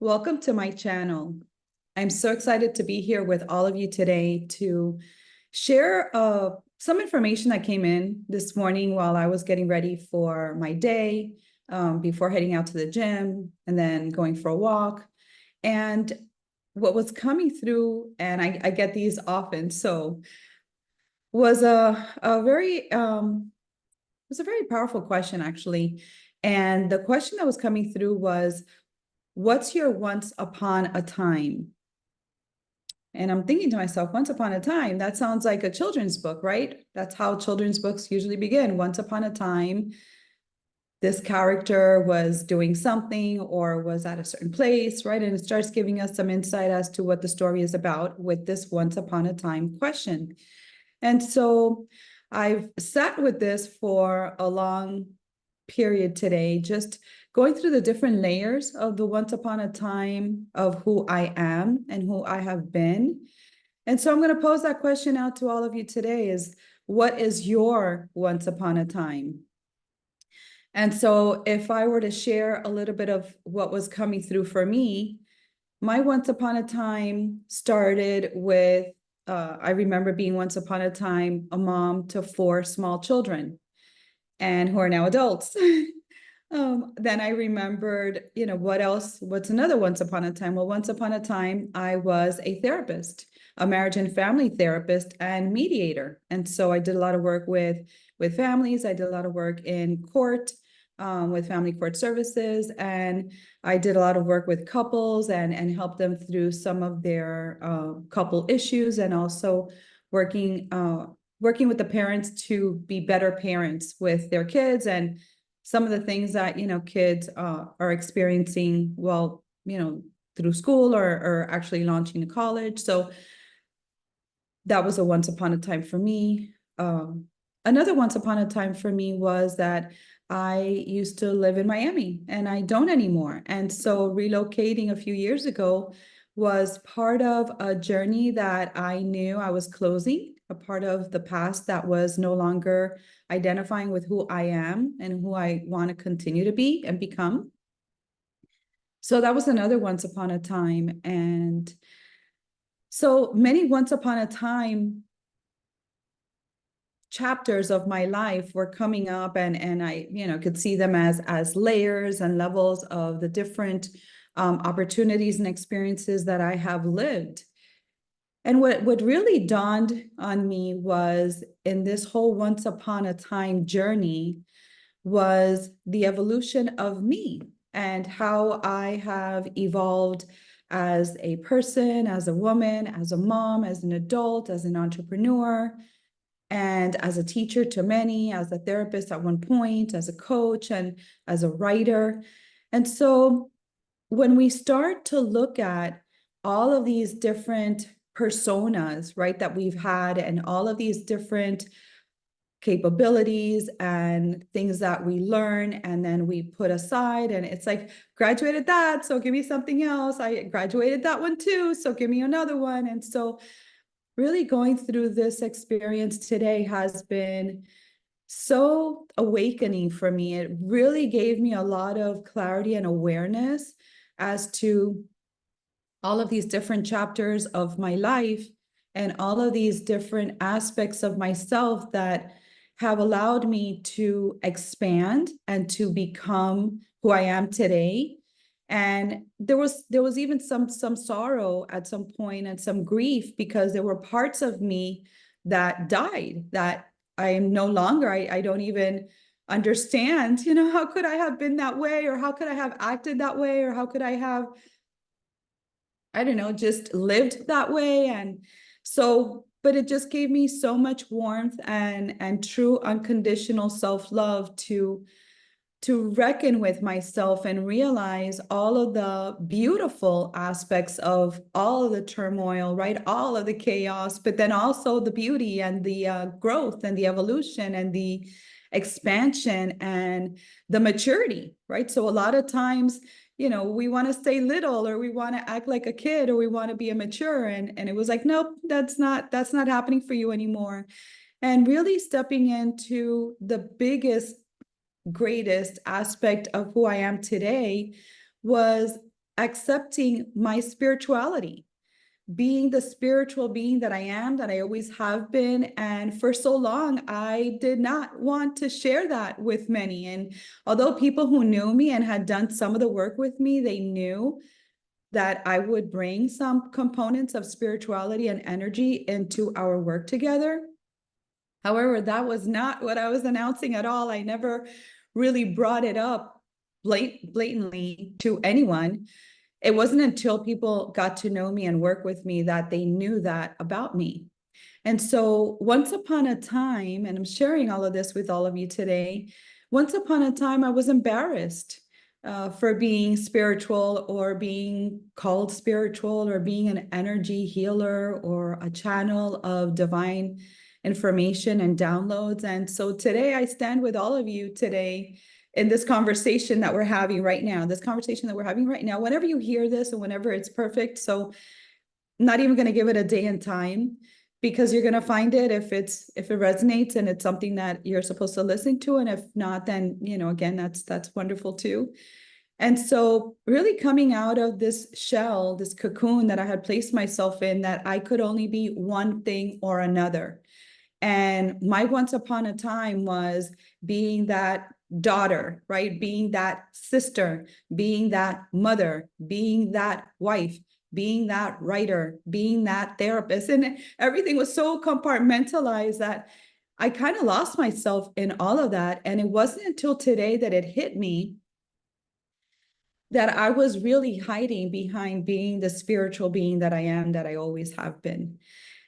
Welcome to my channel. I'm so excited to be here with all of you today to share some information that came in this morning while I was getting ready for my day, before heading out to the gym and then going for a walk. And what was coming through, and I get these often, so was a very powerful question, actually. And the question that was coming through was, what's your once upon a time? And I'm thinking to myself, once upon a time, that sounds like a children's book, right? That's how children's books usually begin. Once upon a time, this character was doing something or was at a certain place, right? And it starts giving us some insight as to what the story is about with this once upon a time question. And so I've sat with this for a long period today, just going through the different layers of the once upon a time of who I am and who I have been. And so I'm going to pose that question out to all of you today is, what is your once upon a time? And so if I were to share a little bit of what was coming through for me, my once upon a time started with, I remember being once upon a time a mom to 4 small children and who are now adults. Then I remembered, what else? What's another once upon a time? Well, once upon a time, I was a therapist, a marriage and family therapist and mediator. And so I did a lot of work with families. I did a lot of work in court, with family court services. And I did a lot of work with couples and helped them through some of their couple issues, and also working with the parents to be better parents with their kids, and some of the things that, kids are experiencing, through school or actually launching to college. So that was a once upon a time for me. Another once upon a time for me was that I used to live in Miami and I don't anymore. And so relocating a few years ago was part of a journey that I knew I was closing, a part of the past that was no longer identifying with who I am and who I want to continue to be and become. So that was another once upon a time. And so many once upon a time chapters of my life were coming up, and I, could see them as layers and levels of the different opportunities and experiences that I have lived. And what really dawned on me was, in this whole once upon a time journey, was the evolution of me and how I have evolved as a person, as a woman, as a mom, as an adult, as an entrepreneur, and as a teacher to many, as a therapist at one point, as a coach, and as a writer. And so when we start to look at all of these different personas, right, that we've had, and all of these different capabilities and things that we learn and then we put aside, and it's like, graduated that, so give me something else. I graduated that one too, so give me another one. And so really going through this experience today has been so awakening for me. It really gave me a lot of clarity and awareness as to all of these different chapters of my life and all of these different aspects of myself that have allowed me to expand and to become who I am today. And there was even some sorrow at some point and some grief, because there were parts of me that died, that I am no longer. I don't even understand, how could I have been that way, or how could I have acted that way, or how could I have, I don't know, just lived that way. And so, but it just gave me so much warmth and true unconditional self-love to reckon with myself and realize all of the beautiful aspects of all of the turmoil, right? All of the chaos, but then also the beauty and the growth and the evolution and the expansion and the maturity, right? So a lot of times, we want to stay little, or we want to act like a kid, or we want to be immature. And it was like, nope, that's not happening for you anymore. And really stepping into the biggest, greatest aspect of who I am today was accepting my spirituality, being the spiritual being that I am, that I always have been. And for so long, I did not want to share that with many. And although people who knew me and had done some of the work with me, they knew that I would bring some components of spirituality and energy into our work together. However, that was not what I was announcing at all. I never really brought it up blatantly to anyone. It wasn't until people got to know me and work with me that they knew that about me. And so once upon a time, and I'm sharing all of this with all of you today, once upon a time, I was embarrassed for being spiritual or being called spiritual or being an energy healer or a channel of divine information and downloads. And so today I stand with all of you today in this conversation that we're having right now, whenever you hear this and whenever it's perfect. So I'm not even going to give it a day and time, because you're going to find it if it resonates and it's something that you're supposed to listen to. And if not, then, again, that's wonderful too. And so really coming out of this shell, this cocoon that I had placed myself in, that I could only be one thing or another. And my once upon a time was being that daughter, right? Being that sister, being that mother, being that wife, being that writer, being that therapist. And everything was so compartmentalized that I kind of lost myself in all of that. And it wasn't until today that it hit me that I was really hiding behind being the spiritual being that I am, that I always have been.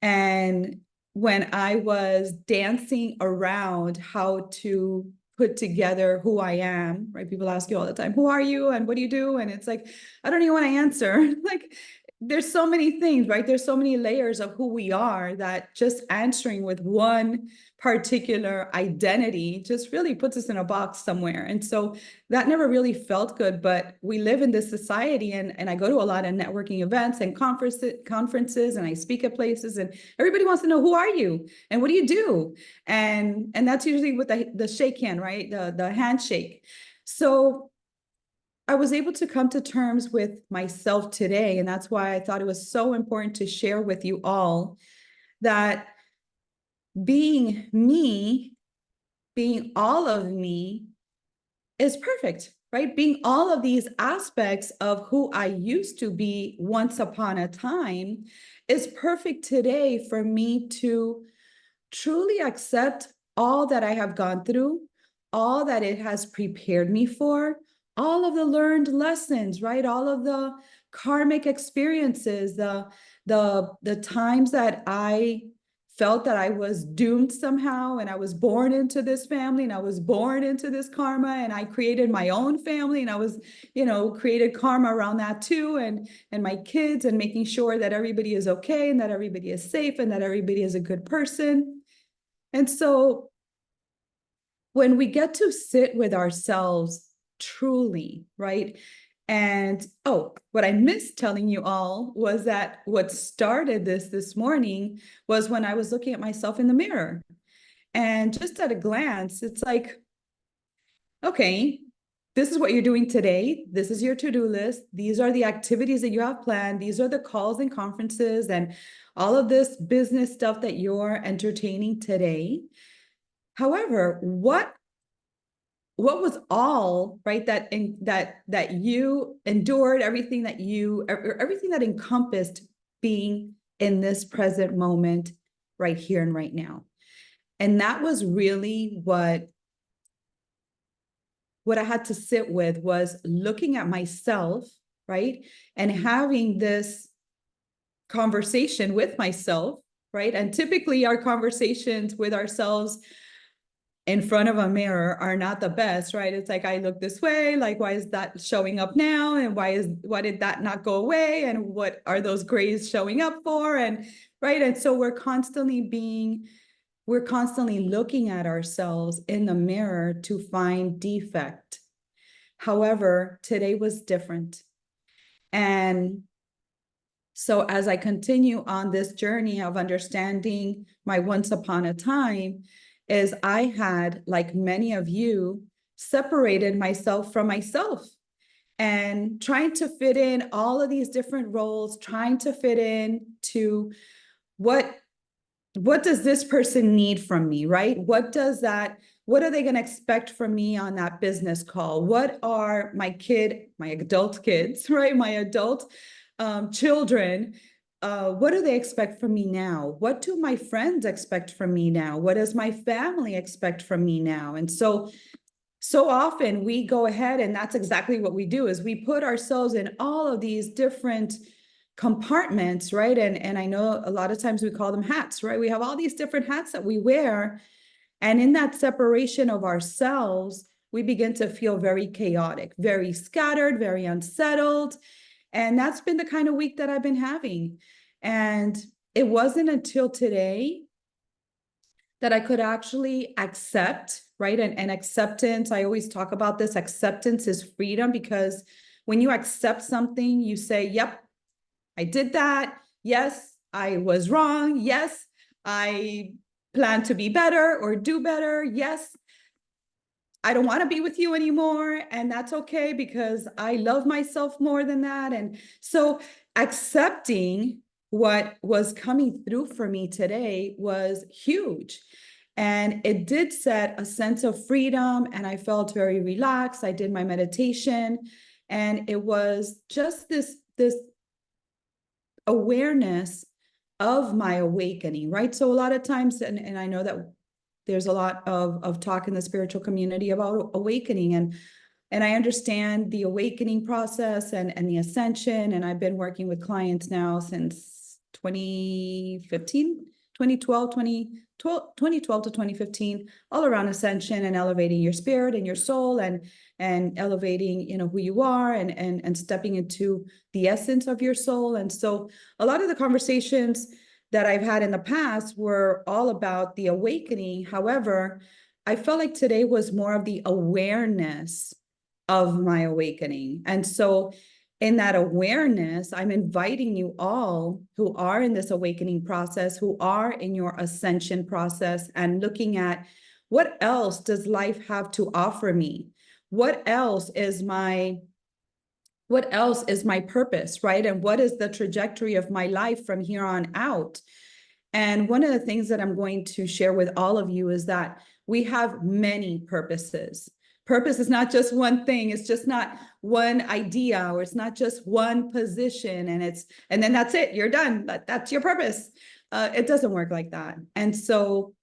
And when I was dancing around how to put together who I am, right? People ask you all the time, who are you and what do you do? And it's like, I don't even want to answer. Like, there's so many things, right? There's so many layers of who we are that just answering with one particular identity just really puts us in a box somewhere. And so that never really felt good, but we live in this society, and I go to a lot of networking events and conferences, and I speak at places, and everybody wants to know, who are you and what do you do? And that's usually with the shake hand, right? The handshake. So I was able to come to terms with myself today. And that's why I thought it was so important to share with you all that being me, being all of me, is perfect, right? Being all of these aspects of who I used to be once upon a time is perfect today for me to truly accept all that I have gone through, all that it has prepared me for, all of the learned lessons, right? All of the karmic experiences, the times that I felt that I was doomed somehow, and I was born into this family, and I was born into this karma, and I created my own family, and I was, created karma around that too, and my kids, and making sure that everybody is okay, and that everybody is safe, and that everybody is a good person. And so when we get to sit with ourselves truly, right? And what I missed telling you all was that what started this morning was when I was looking at myself in the mirror. And just at a glance, it's like, okay, this is what you're doing today. This is your to-do list. These are the activities that you have planned. These are the calls and conferences and all of this business stuff that you're entertaining today. However, what was all right that you endured, everything that encompassed being in this present moment, right here and right now. And that was really what I had to sit with, was looking at myself, right? And having this conversation with myself, right? And typically our conversations with ourselves in front of a mirror are not the best, right? It's like, I look this way, like, why is that showing up now? And why did that not go away? And what are those grays showing up for? And right. And so we're constantly looking at ourselves in the mirror to find defect. However, today was different. And so as I continue on this journey of understanding my once upon a time, is I had, like many of you, separated myself from myself. and trying to fit in all of these different roles, trying to fit in to what does this person need from me, right? What are they going to expect from me on that business call? What are my adult kids, right? My adult children, what do they expect from me now? What do my friends expect from me now? What does my family expect from me now? And so often we go ahead, and that's exactly what we do, is we put ourselves in all of these different compartments, right? And I know a lot of times we call them hats, right? We have all these different hats that we wear. And in that separation of ourselves, we begin to feel very chaotic, very scattered, very unsettled. And that's been the kind of week that I've been having. And it wasn't until today that I could actually accept, right? And acceptance, I always talk about this, acceptance is freedom, because when you accept something, you say, yep, I did that. Yes, I was wrong. Yes, I plan to be better or do better. Yes, I don't want to be with you anymore. And that's okay, because I love myself more than that. And so accepting what was coming through for me today was huge. And it did set a sense of freedom, and I felt very relaxed. I did my meditation, and it was just this awareness of my awakening, right? So a lot of times, and I know that there's a lot of talk in the spiritual community about awakening, and I understand the awakening process and the ascension. And I've been working with clients now since 2015, 2012 to 2015, all around ascension and elevating your spirit and your soul, and elevating, who you are, and stepping into the essence of your soul. And so a lot of the conversations that I've had in the past were all about the awakening. However, I felt like today was more of the awareness of my awakening. And so in that awareness, I'm inviting you all who are in this awakening process, who are in your ascension process, and looking at what else does life have to offer me? What else is my purpose, right? And what is the trajectory of my life from here on out? And one of the things that I'm going to share with all of you is that we have many purposes. Purpose is not just one thing. It's just not one idea, or it's not just one position, and then that's it. You're done. That's your purpose. It doesn't work like that. And so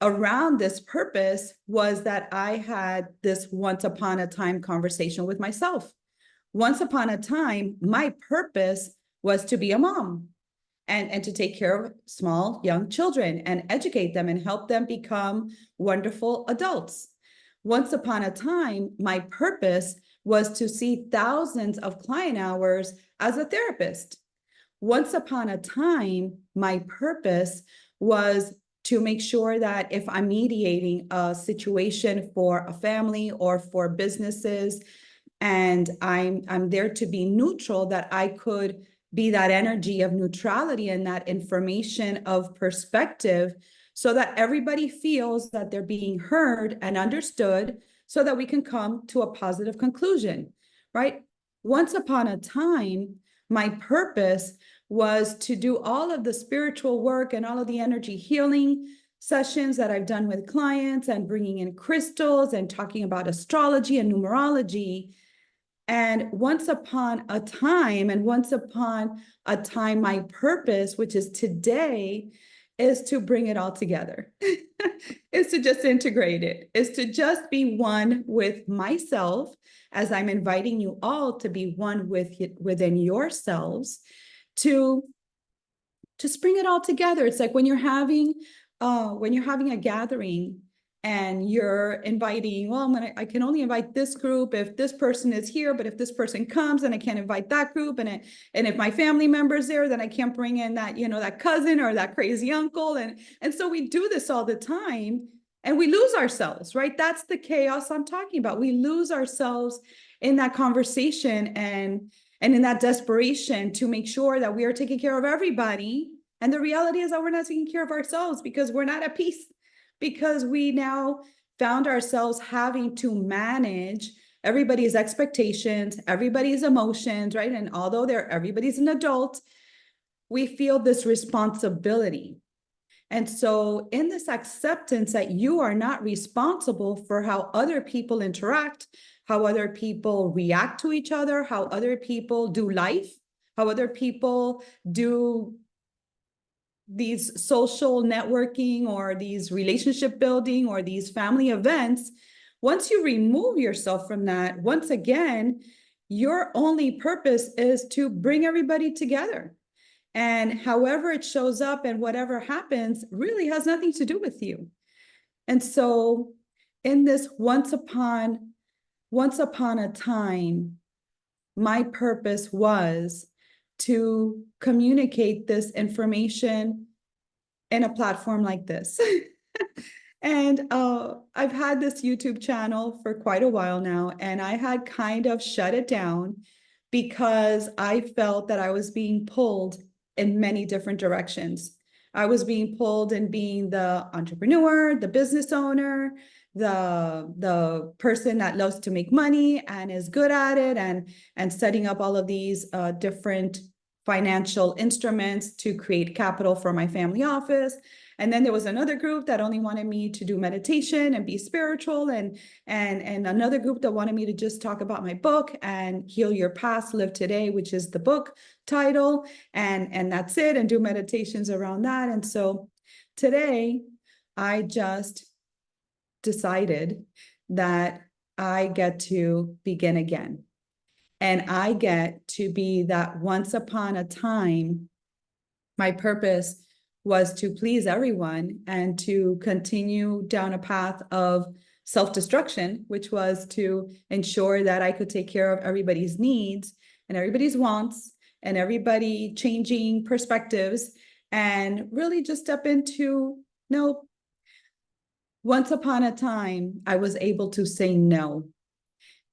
around this purpose was that I had this once upon a time conversation with myself. Once upon a time, my purpose was to be a mom, and to take care of small, young children and educate them and help them become wonderful adults. Once upon a time, my purpose was to see thousands of client hours as a therapist. Once upon a time, my purpose was to make sure that if I'm mediating a situation for a family or for businesses, and I'm there to be neutral, that I could be that energy of neutrality and that information of perspective, so that everybody feels that they're being heard and understood, so that we can come to a positive conclusion, right? Once upon a time, my purpose was to do all of the spiritual work and all of the energy healing sessions that I've done with clients, and bringing in crystals and talking about astrology and numerology. And once upon a time, my purpose, which is today, is to bring it all together, is to just integrate it, is to just be one with myself, as I'm inviting you all to be one within yourselves, to just bring it all together. It's like when you're having a gathering, and you're inviting, well, I can only invite this group if this person is here, but if this person comes, then I can't invite that group. And if my family member's there, then I can't bring in that, that cousin or that crazy uncle. And so we do this all the time, and we lose ourselves, right? That's the chaos I'm talking about. We lose ourselves in that conversation, and in that desperation to make sure that we are taking care of everybody. And the reality is that we're not taking care of ourselves, because we're not at peace, because we now found ourselves having to manage everybody's expectations, everybody's emotions, right? And although everybody's an adult, we feel this responsibility. And so in this acceptance that you are not responsible for how other people interact, how other people react to each other, how other people do life, how other people do these social networking or these relationship building or these family events, once you remove yourself from that, once again, your only purpose is to bring everybody together. And however it shows up and whatever happens really has nothing to do with you. And so in this once upon a time, my purpose was to communicate this information in a platform like this. And I've had this YouTube channel for quite a while now, and I had kind of shut it down because I felt that I was being pulled in many different directions. I was being pulled in being the entrepreneur, the business owner, the person that loves to make money and is good at it, and setting up all of these different financial instruments to create capital for my family office. And then there was another group that only wanted me to do meditation and be spiritual, and another group that wanted me to just talk about my book and heal your past, live today, which is the book title, and that's it, and do meditations around that. And so today I just decided that I get to begin again. And I get to be that once upon a time, my purpose was to please everyone and to continue down a path of self-destruction, which was to ensure that I could take care of everybody's needs and everybody's wants and everybody changing perspectives, and really just step into, no, once upon a time, I was able to say no.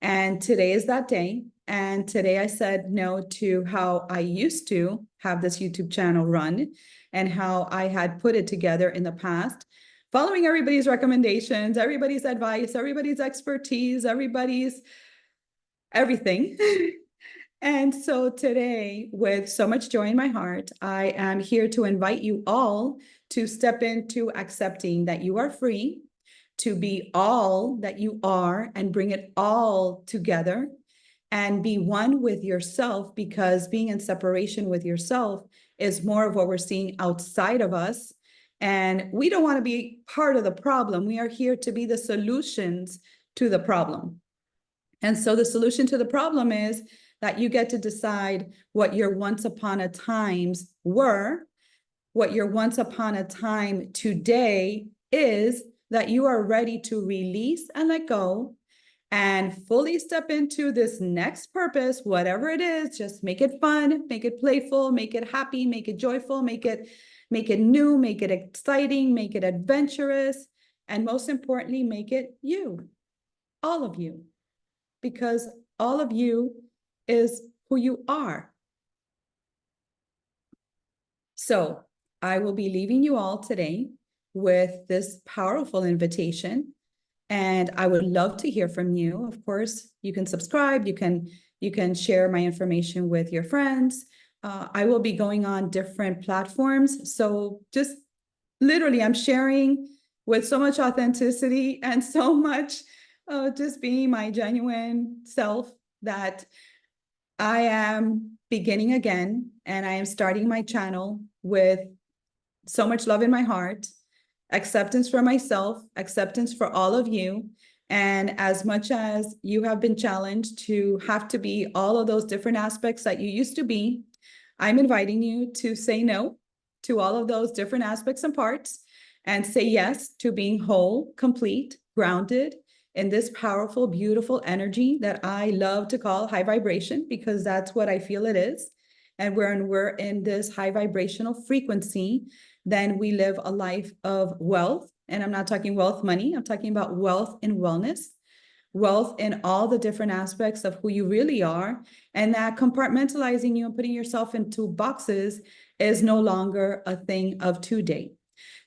And today is that day. And today I said no to how I used to have this YouTube channel run and how I had put it together in the past, following everybody's recommendations, everybody's advice, everybody's expertise, everybody's everything. And so today, with so much joy in my heart, I am here to invite you all to step into accepting that you are free to be all that you are and bring it all together and be one with yourself, because being in separation with yourself is more of what we're seeing outside of us. And we don't want to be part of the problem. We are here to be the solutions to the problem. And so the solution to the problem is that you get to decide what your once upon a times were, what your once upon a time today is, that you are ready to release and let go and fully step into this next purpose, whatever it is. Just make it fun, make it playful, make it happy, make it joyful, make it new, make it exciting, make it adventurous, and most importantly, make it you, all of you, because all of you is who you are. So I will be leaving you all today with this powerful invitation. And I would love to hear from you. Of course, you can subscribe, you can share my information with your friends. I will be going on different platforms. So just literally, I'm sharing with so much authenticity and so much just being my genuine self, that I am beginning again, and I am starting my channel with so much love in my heart, acceptance for myself, acceptance for all of you. And as much as you have been challenged to have to be all of those different aspects that you used to be, I'm inviting you to say no to all of those different aspects and parts, and say yes to being whole, complete, grounded in this powerful, beautiful energy that I love to call high vibration, because that's what I feel it is. And when we're in this high vibrational frequency, then we live a life of wealth. And I'm not talking wealth money, I'm talking about wealth in wellness, wealth in all the different aspects of who you really are. And that compartmentalizing you and putting yourself into boxes is no longer a thing of today.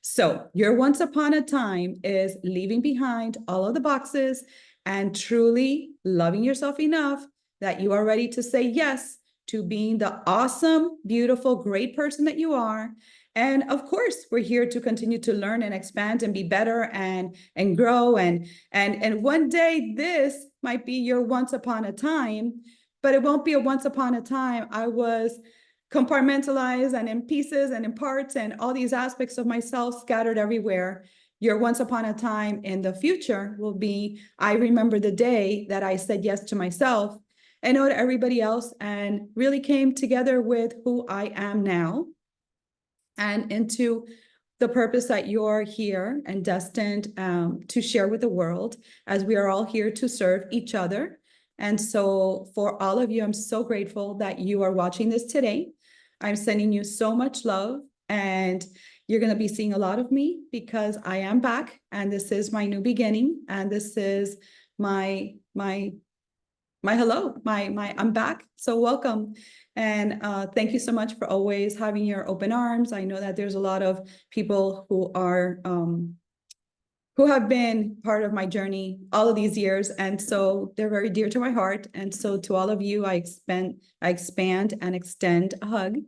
So your once upon a time is leaving behind all of the boxes, and truly loving yourself enough that you are ready to say yes to being the awesome, beautiful, great person that you are. And of course, we're here to continue to learn and expand and be better and grow. And one day this might be your once upon a time, but it won't be a once upon a time I was compartmentalized and in pieces and in parts and all these aspects of myself scattered everywhere. Your once upon a time in the future will be, I remember the day that I said yes to myself and no to everybody else and really came together with who I am now and into the purpose that you're here and destined to share with the world, as we are all here to serve each other. And so for all of you, I'm so grateful that you are watching this today. I'm sending you so much love, and you're going to be seeing a lot of me because I am back, and this is my new beginning, and this is my hello, my I'm back. So welcome. And thank you so much for always having your open arms. I know that there's a lot of people who are who have been part of my journey all of these years, and so they're very dear to my heart. And so to all of you, I expand and extend a hug,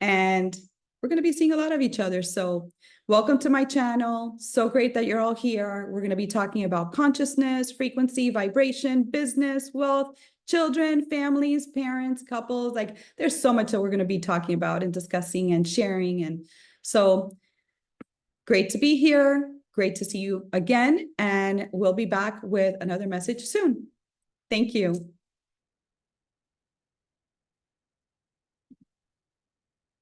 and we're going to be seeing a lot of each other. So welcome to my channel. So great that you're all here. We're going to be talking about consciousness, frequency, vibration, business, wealth, children, families, parents, couples. Like there's so much that we're going to be talking about and discussing and sharing. And so great to be here. Great to see you again. And we'll be back with another message soon. Thank you.